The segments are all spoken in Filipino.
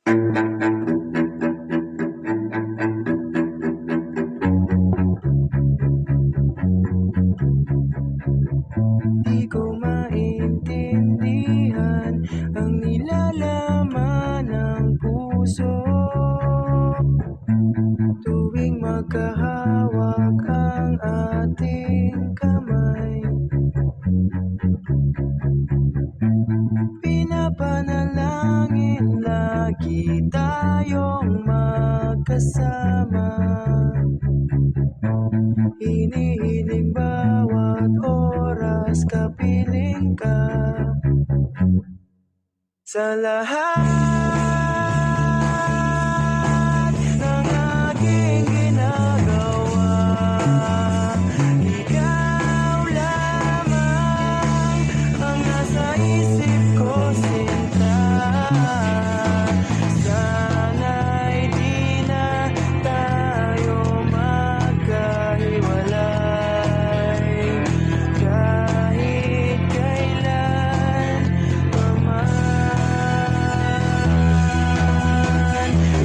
Di ko maintindihan ang nilalaman ng puso tuwing magkahawak ang ating kamay. Pinapanalangin lagi tayong magkasama, hinihiling bawat oras kapiling ka. Sa lahat ng aking ginagawa, ikaw lamang ang nasa isip ko, sinta. Sana'y di na tayo magkahiwalay kahit kailan pa man.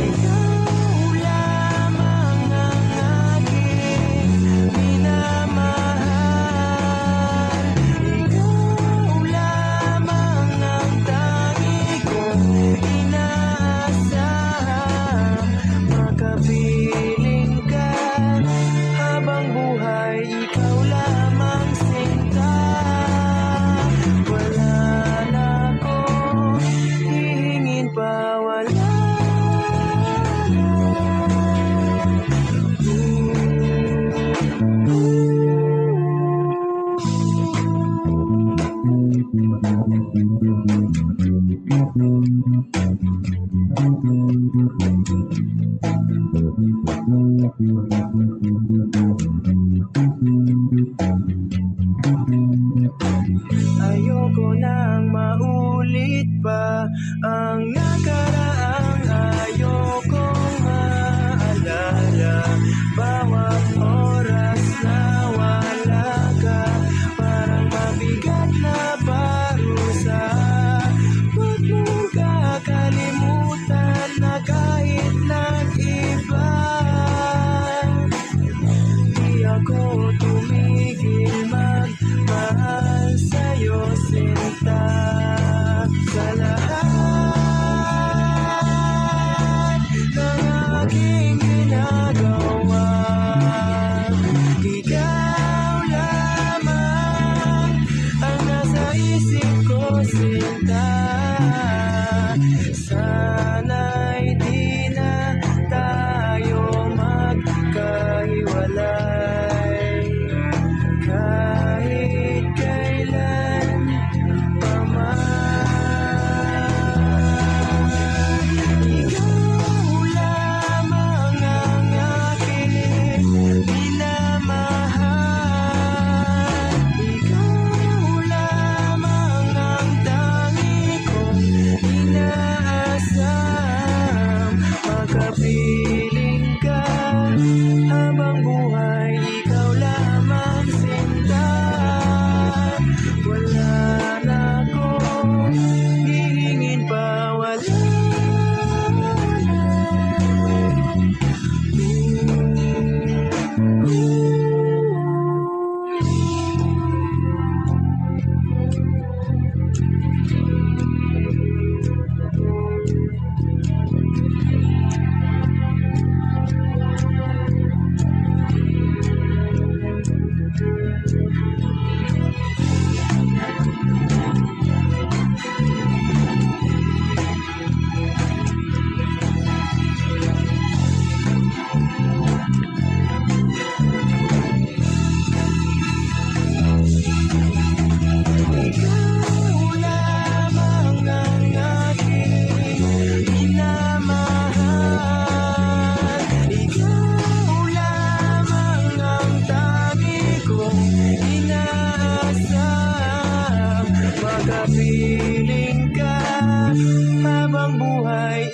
Ikaw lamang ang aking minamahal, ikaw lamang ang tangi kong inaasahan. Makapiling ka habang buhay, ikaw lamang, sinta. Wala na akong hihingin pa, wala ayoko nang maulit pa ang nakaraang ayokong maalala. Bawat oras na wala ka, parang mabigat na parusa. Huwag mong kakalimutan na kahit nag-iba, di ako tumigil magmahal sa'yo, sinta. Sa lahat ng aking ginagawa, ikaw lamang ang nasa isip ko, sinta. Sana'y di na tayo magkahiwalay kahit kailan pa man. Ikaw lamang ang aking minamahal, ikaw lamang ang tangi kong inaasam. Makapiling ka habang buhay, ikaw lamang, sinta. Wala na akong hihingin pa, wala. Makapiling ka habang buhay,